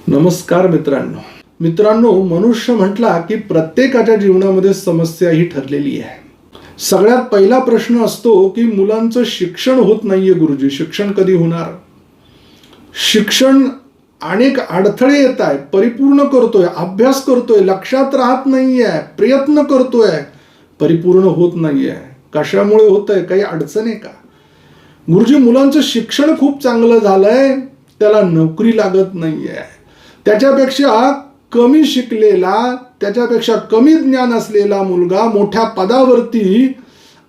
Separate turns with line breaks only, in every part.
नमस्कार मित्रांनो, मनुष्य म्हटला की प्रत्येकाच्या जीवनामध्ये समस्या ही ठरलेली आहे. सगळ्यात पहिला प्रश्न असतो की मुलांचं शिक्षण होत नाहीये. गुरुजी, शिक्षण कधी होणार? शिक्षण अनेक अडथळे येत आहे. परिपूर्ण करतोय, अभ्यास करतोय, लक्षात राहत नाहीये, प्रयत्न करतोय, परिपूर्ण होत नाहीये. कशामुळे होतंय? काही अडचण आहे का? गुरुजी, मुलांचं शिक्षण खूप चांगलं झालंय, त्याला नोकरी लागत नाहीये. त्याच्यापेक्षा कमी शिकलेला, त्याच्यापेक्षा कमी ज्ञान असलेला मुलगा मोठ्या पदावरती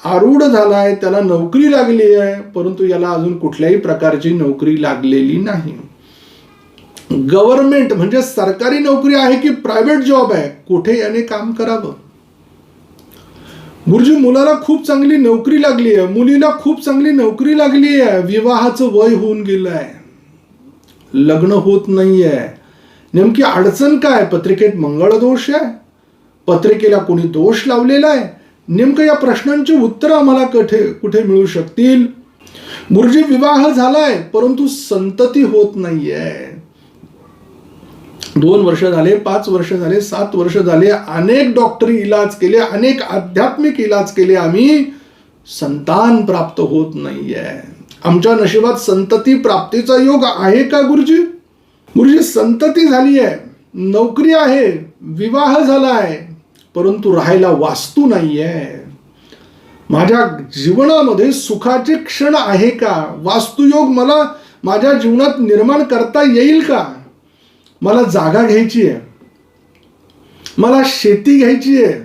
आरूढ झालाय, त्याला नोकरी लागली आहे, परंतु याला अजून कुठल्याही प्रकारची नोकरी लागलेली नाही. गव्हर्नमेंट म्हणजे सरकारी नोकरी आहे की प्रायव्हेट जॉब आहे, कुठे याने काम करावं? गुरुजी, मुलाला खूप चांगली नोकरी लागली आहे, मुलीला खूप चांगली नोकरी लागली आहे, विवाहाचं वय होऊन गेलंय, लग्न होत नाहीये. नेमकी अडचण काय? पत्रिकेत मंगळ दोष आहे, पत्रिकेला कोणी दोष लावलेला आहे? नेमकं या प्रश्नांची उत्तर आम्हाला कुठे मिळू शकतील? गुरुजी, विवाह झालाय परंतु संतती होत नाहीये. 2 वर्ष झाले, 5 वर्ष झाले, 7 वर्ष झाले, अनेक डॉक्टरी इलाज केले, अनेक आध्यात्मिक इलाज केले, आम्ही संतान प्राप्त होत नाहीये. आमच्या नशिबात संतती प्राप्तीचा योग आहे का गुरुजी? गुरुजी, संतती झाली आहे, नोकरी आहे, विवाह झालाय, परंतु राहायला वास्तू नाहीये. माझ्या जीवनामध्ये सुखाचे क्षण आहे का? वास्तुयोग मला माझ्या जीवनात निर्माण करता येईल का? मला जागा घ्यायची आहे, मला शेती घ्यायची आहे,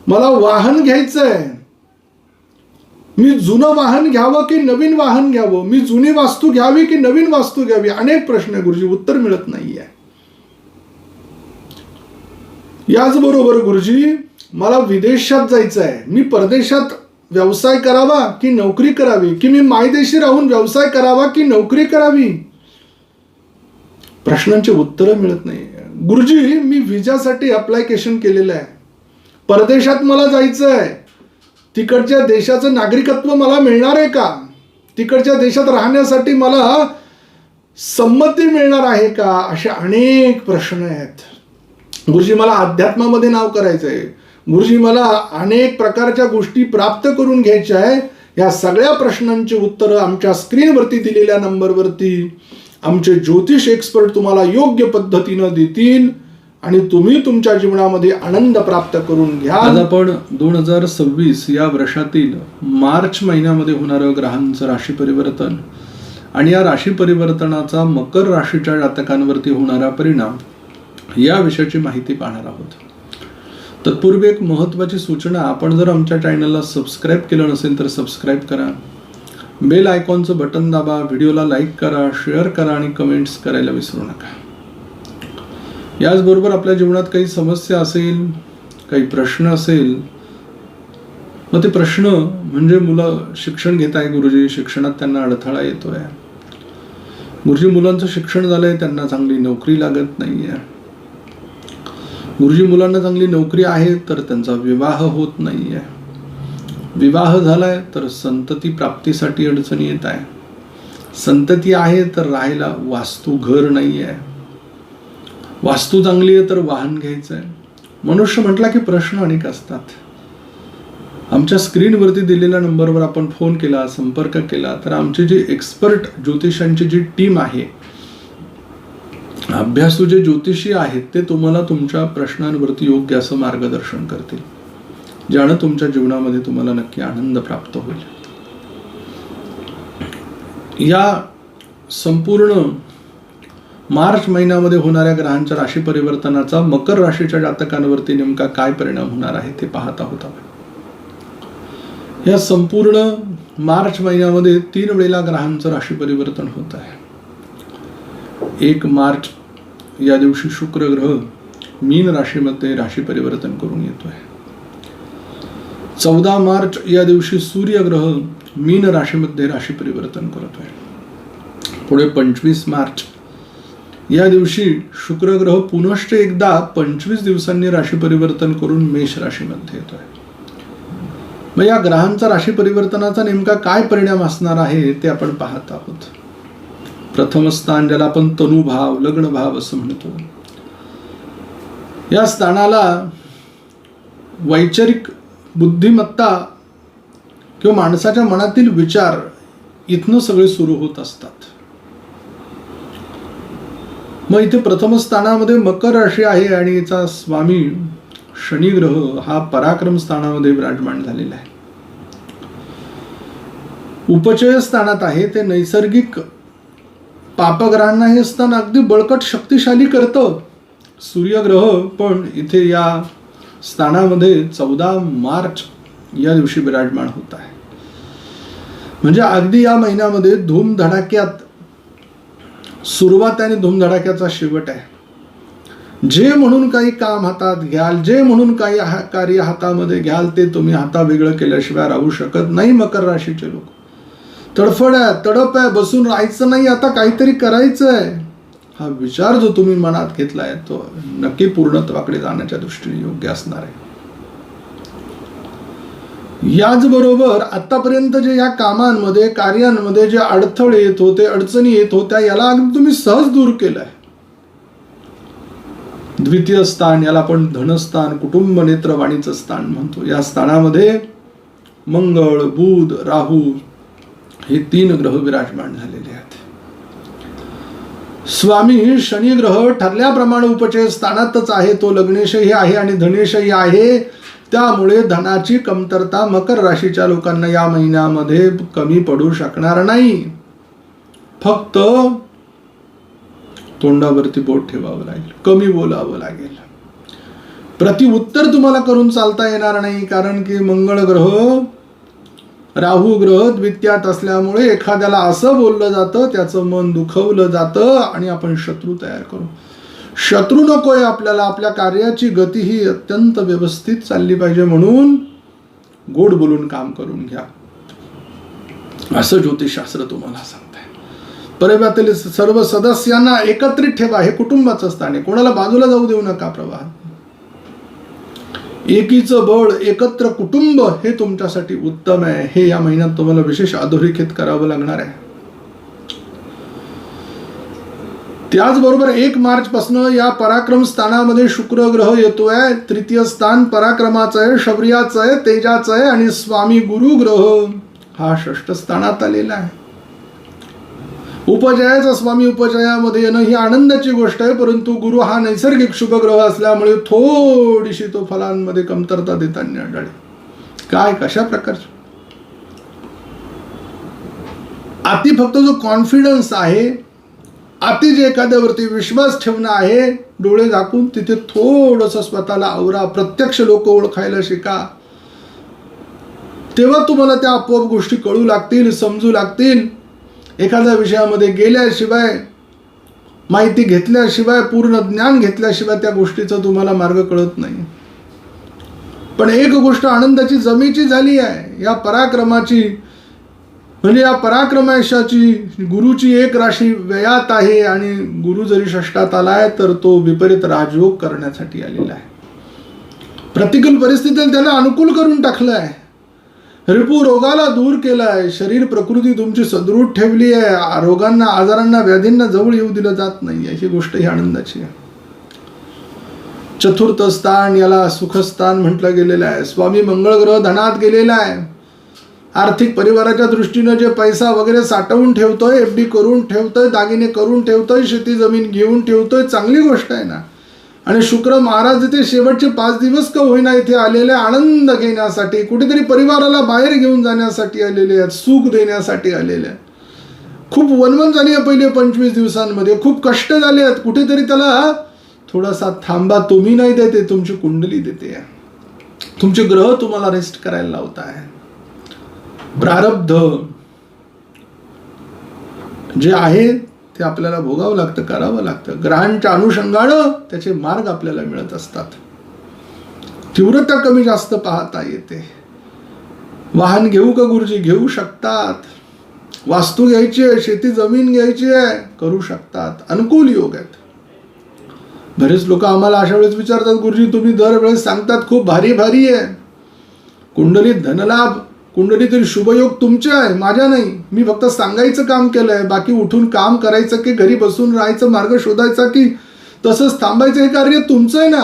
मला वाहन घ्यायचं आहे. मी जुनं वाहन घ्यावं की नवीन वाहन घ्यावं? मी जुनी वास्तू घ्यावी की नवीन वास्तू घ्यावी? अनेक प्रश्न गुरुजी, उत्तर मिळत नाहीये. याचबरोबर गुरुजी, मला विदेशात जायचं आहे, मी परदेशात व्यवसाय करावा की नोकरी करावी? की मी मायदेशी राहून व्यवसाय करावा की नोकरी करावी? प्रश्नांची उत्तरं मिळत नाही. गुरुजी, मी व्हिजासाठी अप्लायकेशन केलेलं आहे, परदेशात मला जायचं आहे, तिकडच्या देशाचं नागरिकत्व मला मिळणार आहे का? तिकडच्या देशात राहण्यासाठी मला संमती मिळणार आहे का? असे अनेक प्रश्न आहेत. गुरुजी, मला अध्यात्मामध्ये नाव करायचंय, गुरुजी मला अनेक प्रकारच्या गोष्टी प्राप्त करून घ्यायच्या आहे. या सगळ्या प्रश्नांची उत्तरं आमच्या स्क्रीनवरती दिलेल्या नंबरवरती आमचे ज्योतिष एक्सपर्ट तुम्हाला योग्य पद्धतीनं देतील आणि तुम्ही तुमच्या जीवनामध्ये आनंद प्राप्त करून घ्या. आज आपण 2026 या वर्षातील मार्च महिन्यामध्ये होणारं ग्रहांचं राशी परिवर्तन आणि या राशी परिवर्तनाचा मकर राशीच्या जातकांवरती होणारा परिणाम या विषयाची माहिती पाहणार आहोत. तत्पूर्वी एक महत्त्वाची सूचना, आपण जर आमच्या चॅनलला सबस्क्राईब केलं नसेल तर सबस्क्राईब करा, बेल आयकॉनचं बटन दाबा, व्हिडिओला लाईक करा, शेअर करा आणि कमेंट्स करायला विसरू नका. याचबरोबर आपल्या जीवनात काही समस्या असेल, काही प्रश्न असेल, मग ते प्रश्न म्हणजे मुलं शिक्षण घेत आहे गुरुजी, शिक्षणात त्यांना अडथळा येतोय. गुरुजी, मुलांचं शिक्षण झालंय, त्यांना चांगली नोकरी लागत नाहीये. गुरुजी, मुलांना चांगली नोकरी आहे तर त्यांचा विवाह होत नाहीये. विवाह झालाय तर संतती प्राप्तीसाठी अडचणी येत आहे. संतती आहे तर राहायला वास्तू घर नाहीये. वास्तू चांगली आहे तर वाहन घ्यायचं आहे. मनुष्य म्हटला की प्रश्न अनेक असतात. आमच्या स्क्रीनवरती दिलेल्या नंबरवर आपण फोन केला, संपर्क केला तर आमची जी एक्सपर्ट ज्योतिषांची जी टीम आहे, अभ्यासू जे ज्योतिषी आहेत, ते तुम्हाला तुमच्या प्रश्नांवरती योग्य असं मार्गदर्शन करतील, ज्यानं तुमच्या जीवनामध्ये तुम्हाला नक्की आनंद प्राप्त होईल. या संपूर्ण मार्च महिन्यामध्ये होणाऱ्या ग्रहांच्या राशी परिवर्तनाचा मकर राशीच्या जातकांवरती नेमका काय परिणाम होणार आहे ते पाहत आहोत आपण. या संपूर्ण मार्च महिन्यामध्ये 3 वेळेला ग्रहांचं राशी परिवर्तन होत आहे. 1 मार्च या दिवशी शुक्र ग्रह मीन राशीमध्ये राशी परिवर्तन करून येतोय. 14 मार्च या दिवशी सूर्य ग्रह मीन राशीमध्ये राशी परिवर्तन करतोय. पुढे 25 मार्च या दिवशी शुक्र ग्रह पुनश्च एकदा 25 दिवसांनी राशी परिवर्तन करून मेष राशीमध्ये येतोय. मग या ग्रहांचा राशी परिवर्तनाचा नेमका काय परिणाम असणार आहे ते आपण पाहत आहोत. प्रथम स्थान ज्याला आपण तनुभाव, लग्नभाव असं म्हणतो, या स्थानाला वैचारिक बुद्धिमत्ता किंवा माणसाच्या मनातील विचार इथनं सगळे सुरू होत असतात. मग इथे प्रथम स्थानामध्ये मकर राशी आहे आणि याचा स्वामी शनी ग्रह हा पराक्रम स्थानामध्ये विराजमान झालेला आहे. उपचय स्थानात आहे, ते नैसर्गिक पापग्रहांना हे स्थान अगदी बळकट शक्तिशाली करतं. सूर्यग्रह पण इथे या स्थानामध्ये 14 मार्च या दिवशी विराजमान होत आहे. म्हणजे अगदी या महिन्यामध्ये धूमधडाक्यात सुरुवात आणि धूमधडाक्याचा शेवट आहे. जे म्हणून काही काम हातात घ्याल, जे म्हणून काही कार्य हातामध्ये घ्याल, ते तुम्ही हातावेगळं केल्याशिवाय राहू शकत नाही. मकर राशीचे लोक तडफड आहे, तडप आहे, बसून राहायचं नाही, आता काहीतरी करायचं आहे. हा विचार जो तुम्ही मनात घेतलाय तो नक्की पूर्णत्वाकडे जाण्याच्या दृष्टीने योग्य असणार आहे. याचबरोबर आतापर्यंत जे या कामांमध्ये, कार्यांमध्ये जे अडथळे येत होते, अडचणी येत होत्या, याला अगदी तुम्ही सहज दूर केलंय. द्वितीय स्थान, याला आपण धनस्थान, कुटुंब, नेत्र, वाणीचं स्थान म्हणतो. या स्थानामध्ये मंगळ, बुध, राहू हे 3 ग्रह विराजमान झालेले आहेत. स्वामी शनी ग्रह ठरल्याप्रमाणे उपचय स्थानातच आहे, तो लग्नेशही आहे आणि धनेशही आहे. त्यामुळे धनाची कमतरता मकर राशीच्या लोकांना या महिन्यामध्ये कमी पडू शकणार नाही. फक्त तोंडावरती बोट ठेवावं लागेल, कमी बोलावं लागेल. प्रतिउत्तर तुम्हाला करून चालता येणार नाही, कारण की मंगळ ग्रह, राहू ग्रह द्वितीयात असल्यामुळे एखाद्याला असं बोललं जातं, त्याचं मन दुखवलं जातं आणि आपण शत्रू तयार करू. शत्रू नकोय आपल्याला. आपल्या कार्याची गती ही अत्यंत व्यवस्थित चालली पाहिजे, म्हणून गोड बोलून काम करून घ्या असं ज्योतिषशास्त्र तुम्हाला सांगतंय. परिवारातील सर्व सदस्यांना एकत्रित ठेवा, हे कुटुंबाचं स्थान आहे. कोणाला बाजूला जाऊ देऊ नका प्रवाहात. एकीचं बळ, एकत्र कुटुंब हे तुमच्यासाठी उत्तम आहे. हे या महिन्यात तुम्हाला विशेष अधोरेखित करावं लागणार आहे. त्याचबरोबर 1 मार्च पासून या पराक्रम स्थानामध्ये शुक्र ग्रह येतोय. तृतीय स्थान पराक्रमाचं आहे, शौर्याचं आहे, तेजाचं आहे आणि स्वामी गुरु ग्रह हा 6ष्ठ स्थानात आलेला आहे. उपजयाचा स्वामी उपजयामध्ये येणं ही आनंदाची गोष्ट आहे, परंतु गुरु हा नैसर्गिक शुभ ग्रह असल्यामुळे थोडीशी तो फलांमध्ये कमतरता देताना आढळेल. काय, कशा प्रकारचे अति फक्त जो कॉन्फिडन्स आहे, अति जे एखाद्यावरती विश्वास ठेवणं आहे, डोळे झाकून तिथे थोडंसं स्वतःला आवरा. प्रत्यक्ष लोक ओळखायला शिका, तेव्हा तुम्हाला त्या आपोआप गोष्टी कळू लागतील, समजू लागतील. एखाद्या विषयामध्ये गेल्याशिवाय, माहिती घेतल्याशिवाय, पूर्ण ज्ञान घेतल्याशिवाय त्या गोष्टीचा तुम्हाला मार्ग कळत नाही. पण एक गोष्ट आनंदाची जमेची झाली आहे, या पराक्रमाची, म्हणजे या पराक्रमाशाची गुरुची 1 राशी व्ययात आहे आणि गुरु जरी 6ष्ठात आलाय तर तो विपरीत राजयोग करण्यासाठी आलेला आहे. प्रतिकूल परिस्थितीला त्याला अनुकूल करून टाकलं आहे. रिपू रोगाला दूर केलाय. शरीर प्रकृती तुमची सदृढ ठेवली आहे. रोगांना, आजारांना, व्याधींना जवळ येऊ दिलं जात नाही. ही गोष्ट ही आनंदाची आहे. चतुर्थ स्थान, याला सुखस्थान म्हटलं गेलेलं आहे. स्वामी मंगळ ग्रह धनात गेलेला आहे. आर्थिक परिवाराच्या दृष्टीनं जे पैसा वगैरे साठवून ठेवतोय, FD करून ठेवतोय, दागिने करून ठेवतोय, शेती जमीन घेऊन ठेवतोय, चांगली गोष्ट आहे ना. आणि शुक्र महाराज इथे शेवटचे 5 दिवस का होईना इथे आलेले, आनंद घेण्यासाठी, कुठेतरी परिवाराला बाहेर घेऊन जाण्यासाठी आलेले आहेत, सुख देण्यासाठी आलेले आहेत. खूप वनवन झाली आहे पहिले 25 दिवसांमध्ये, खूप कष्ट झाले आहेत. कुठेतरी त्याला थोडासा थांबा. तुम्ही नाही देते, तुमची कुंडली देते, तुमचे ग्रह तुम्हाला रेस्ट करायला लावत आहे. प्रारब्ध जे आहे ते आपल्याला भोगावं लागतं, करावं लागतं. ग्रहांच्या अनुषंगानं त्याचे मार्ग आपल्याला मिळत असतात. तीव्रता कमी जास्त पाहता येते. वाहन घेऊ का गुरुजी? घेऊ शकतात. वास्तू घ्यायची आहे, शेती जमीन घ्यायची आहे, करू शकतात. अनुकूल योग आहेत. बरेच लोक आम्हाला अशा वेळेस विचारतात, गुरुजी तुम्ही दरवेळेस सांगतात खूप भारी भारी आहे, कुंडलीत धनलाभ कुंडलीतील शुभयोग तुमचे आहे, माझ्या नाही. मी फक्त सांगायचं काम केलंय. बाकी उठून काम करायचं की घरी बसून राहायचं, मार्ग शोधायचा की तसंच थांबायचं, हे कार्य तुमचं आहे ना.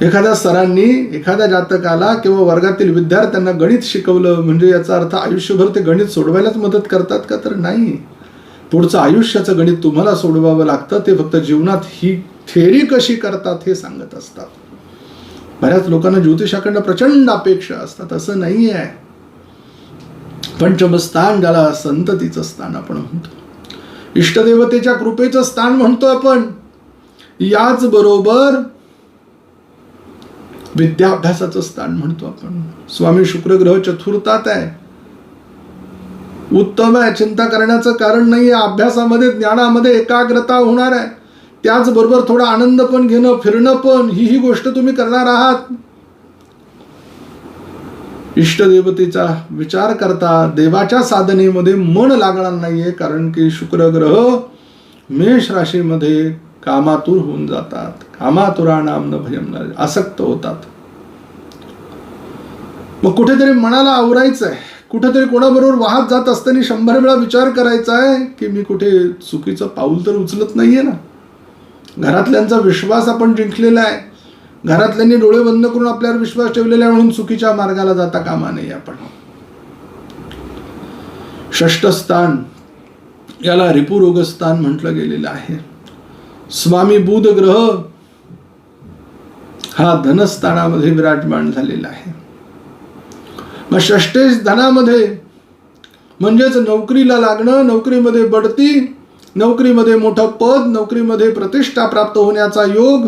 एखाद्या सरांनी एखाद्या जातकाला किंवा वर्गातील विद्यार्थ्यांना गणित शिकवलं म्हणजे याचा अर्थ आयुष्यभर ते गणित सोडवायलाच मदत करतात का? तर नाही. पुढचं आयुष्याचं गणित तुम्हाला सोडवावं लागतं. ते फक्त जीवनात ही थेअरी कशी करतात हे सांगत असतात. बऱ्याच लोकांना ज्योतिषाकडनं प्रचंड अपेक्षा असतात. असं नाही आहे. पंचम स्थान, ज्याला संततीचं स्थान आपण म्हणतो, इष्टदेवतेच्या कृपेचं स्थान म्हणतो आपण. याच बरोबर विद्याभ्यासाचं स्थान म्हणतो आपण. स्वामी शुक्र ग्रह चतुर्थात आहे, उत्तम आहे. चिंता करण्याचं कारण नाही आहे. अभ्यासामध्ये ज्ञानामध्ये एकाग्रता होणार आहे. त्याचबरोबर थोडा आनंद पण घेणं, फिरणं पण, ही गोष्ट तुम्ही करणार आहात. इष्टदेवतेचा विचार करता देवाच्या साधनेमध्ये मन लागणार नाहीये, कारण की शुक्र ग्रह मेष राशीमध्ये कामातुर होऊन जातात. कामातुरा नाम न भयम, आसक्त होतात. मग कुठेतरी मनाला आवरायचं आहे. कुठेतरी कोणाबरोबर वाहत जात असताना 100 वेळा विचार करायचा आहे की मी कुठे चुकीचं पाऊल तर उचलत नाहीये ना. घरातल्यांचा विश्वास आपण जिंकलेला आहे. घरातल्यांनी डोळे बंद करून आपल्यावर विश्वास ठेवलेला आहे म्हणून चुकीच्या मार्गाला जाता कामा नये आपण. षष्ठ स्थान, याला रिपुरोग स्थान म्हटलं गेलेलं आहे. स्वामी बुध ग्रह हा धनस्थानामध्ये विराजमान झालेला आहे. मग षष्ठेश धनामध्ये म्हणजेच नोकरीला लागणं, नोकरीमध्ये बढती, नोकरीमध्ये मोठं पद, नोकरीमध्ये प्रतिष्ठा प्राप्त होण्याचा योग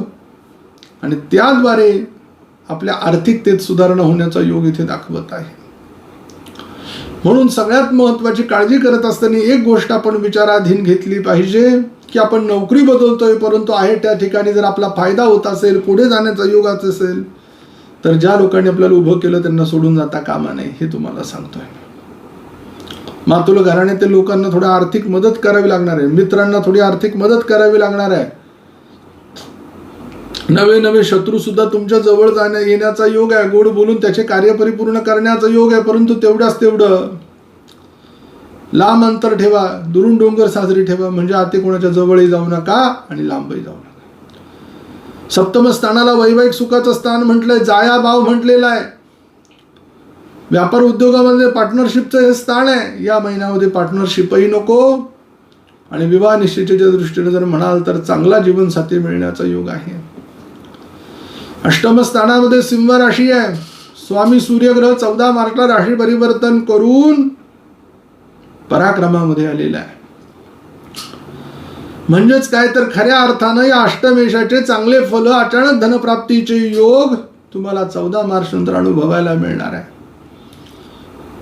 आणि त्याद्वारे आपल्या आर्थिकतेत सुधारणा होण्याचा योग इथे दाखवत आहे. म्हणून सगळ्यात महत्वाची काळजी करत असताना एक गोष्ट आपण विचाराधीन घेतली पाहिजे की आपण नोकरी बदलतोय, परंतु आहे त्या ठिकाणी जर आपला फायदा होत असेल, पुढे जाण्याचा योग असेल, तर ज्या लोकांनी आपल्याला उभं केलं त्यांना सोडून जाता कामा नये, हे तुम्हाला सांगतोय. मातुल घराण्यातील लोकांना थोडी आर्थिक मदत करावी लागणार आहे. मित्रांना थोडी आर्थिक मदत करावी लागणार आहे. नवे नवे शत्रू सुद्धा तुमच्या जवळ येण्याचा योग आहे. गोड बोलून त्याचे कार्य परिपूर्ण करण्याचा योग आहे. परंतु तेवढ्याच तेवढं लांब अंतर ठेवा, दुरून डोंगर साजरी ठेवा, म्हणजे आते कोणाच्या जवळही जाऊ नका आणि लांबही जाऊ नका. सप्तम स्थानाला वैवाहिक सुखाचं स्थान म्हटलंय, जाया भाव म्हटलेला आहे. व्यापार उद्योगामध्ये पार्टनरशिपचं हे स्थान आहे. या महिन्यामध्ये पार्टनरशिपही नको आणि विवाह निश्चितीच्या दृष्टीने जर म्हणाल तर चांगला जीवनसाथी मिळण्याचा योग आहे. अष्टम स्थानामध्ये सिंह राशी आहे. स्वामी सूर्यग्रह 14 मार्चला राशी परिवर्तन करून पराक्रमामध्ये आलेला आहे. म्हणजेच काय तर खऱ्या अर्थानं या अष्टमेशाचे चांगले फल, अचानक धनप्राप्तीचे योग तुम्हाला 14 मार्च नंतर अनुभवायला मिळणार आहे.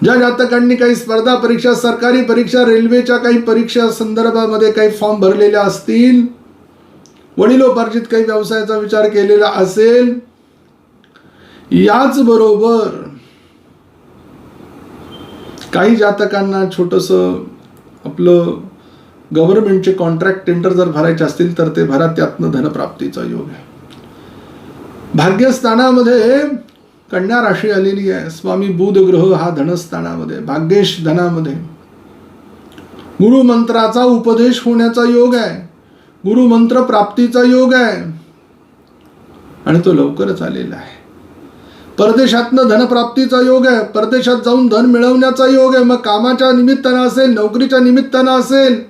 ज्या जातकांनी काही स्पर्धा परीक्षा, सरकारी परीक्षा, रेल्वेच्या काही परीक्षा संदर्भामध्ये काही फॉर्म भरलेले असतील, वडिलोपार्जित काही व्यवसायाचा विचार केलेला असेल, याच बरोबर काही जातकांना छोटंसं आपलं गव्हर्नमेंटचे कॉन्ट्रॅक्ट टेंडर जर भरायचे असतील तर ते भरा, त्यातनं धनप्राप्तीचा योग आहे. भाग्यस्थानामध्ये कन्या राशी आलेली आहे. स्वामी बुध ग्रह हा धनस्थानामध्ये, भाग्येश धनामध्ये. गुरुमंत्राचा उपदेश होण्याचा योग आहे. गुरुमंत्र प्राप्तीचा योग आहे आणि तो लवकरच आलेला आहे. परदेशातनं धनप्राप्तीचा योग आहे. परदेशात जाऊन धन मिळवण्याचा योग आहे. मग कामाच्या निमित्तानं असेल, नोकरीच्या निमित्तानं असेल,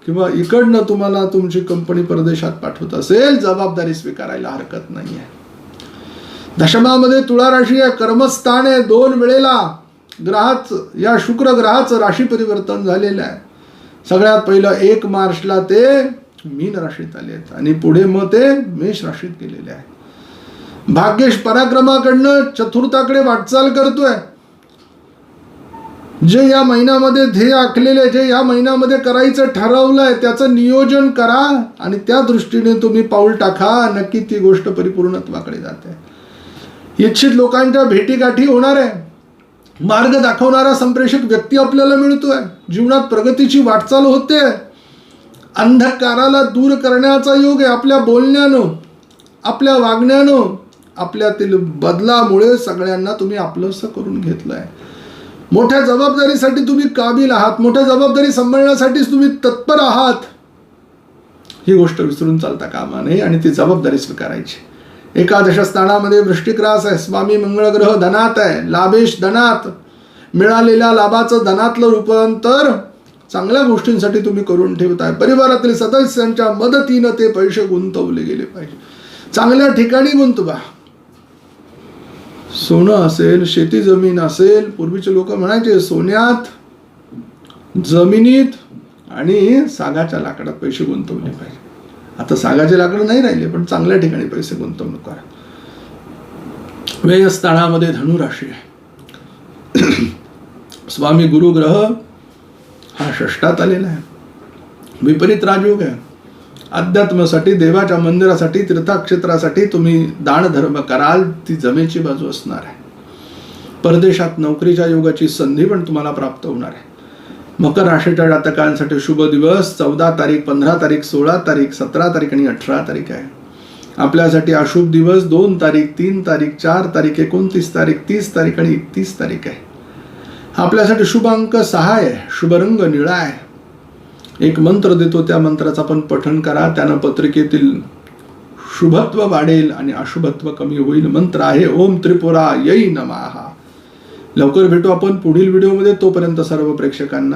किंवा इकडनं तुम्हाला तुमची कंपनी परदेशात पाठवत असेल, जबाबदारी स्वीकारायला हरकत नाही आहे. दशमामध्ये तुळा राशी आहे, कर्मस्थान आहे. 2 वेळेला ग्रहाचं, या शुक्र ग्रहाचं राशी परिवर्तन झालेलं आहे. सगळ्यात पहिलं 1 मार्चला ते मीन राशीत आले आहेत आणि पुढे मग ते मेष राशीत गेलेले आहे. भाग्येश पराक्रमाकडनं चतुर्थाकडे वाटचाल करतोय. जे या महिन्यामध्ये ध्येय आखलेले, जे या महिन्यामध्ये करायचं ठरवलंय, त्याचं नियोजन करा आणि त्या दृष्टीने तुम्ही पाऊल टाका. नक्की ती गोष्ट परिपूर्णत्वाकडे जाते. इच्छित लोकांच्या भेटीगाठी होणार आहे. मार्ग दाखवणारा संप्रेषक व्यक्ती आपल्याला मिळतोय. जीवनात प्रगतीची वाटचाल होते. अंधकाराला दूर करण्याचा योग आहे. आपल्या बोलण्यानं, आपल्या वागण्यानं, आपल्यातील बदलामुळे सगळ्यांना तुम्ही आपलंसं करून घेतलंय. मोठ्या जबाबदारीसाठी तुम्ही काबिल आहात, मोठ्या जबाबदारी सांभाळण्यासाठीच तुम्ही तत्पर आहात. ही गोष्ट विसरून चालता कामा नये आणि ती जबाबदारी स्वीकारायची. एकादश स्थानामध्ये वृश्चिक आहे, स्वामी मंगळ ग्रह धनात आहे, लाभेश धनात. मिळालेल्या लाभाचं धनातलं रूपांतर चांगल्या गोष्टींसाठी तुम्ही करून ठेवताय. परिवारातील सदस्यांच्या मदतीनं ते पैसे गुंतवले गेले पाहिजे, चांगल्या ठिकाणी गुंतवा. सोनं असेल, शेती जमीन असेल, पूर्वीचे लोक म्हणायचे सोन्यात, जमिनीत आणि सागाच्या लाकडात पैसे गुंतवले पाहिजे. आता सागाचे लाकडं नाही राहिले, पण चांगल्या ठिकाणी पैसे गुंतवणूक करा. व्ययस्थानामध्ये धनुराशी आहे. स्वामी गुरु ग्रह हा षष्ठात आलेला आहे. विपरीत राजयोग आहे. अध्यात्मासाठी, देवाच्या मंदिरासाठी, तीर्थक्षेत्रासाठी तुम्ही दान धर्म कराल, ती जमेची बाजू असणार आहे. परदेशात नोकरीच्या योगाची संधी पण तुम्हाला प्राप्त होणार आहे. मकर राशीच्या जातकांसाठी शुभ दिवस 14 तारीख, 15 तारीख, 16 तारीख, 17 तारीख आणि 18 तारीख आहे. आपल्यासाठी अशुभ दिवस 2 तारीख, 3 तारीख, 4 तारीख, 29 तारीख, 30 तारीख आणि 31 तारीख आहे. आपल्यासाठी शुभ अंक 6 आहे. शुभ रंग निळा आहे. एक मंत्र देतो, त्या मंत्राचं आपण पठण करा. त्यानं पत्रिकेतील शुभत्व वाढेल आणि अशुभत्व कमी होईल. मंत्र आहे ओम त्रिपुरा यै नमः. लवकर भेटू आपण पुढील व्हिडिओमध्ये. तोपर्यंत सर्व प्रेक्षकांना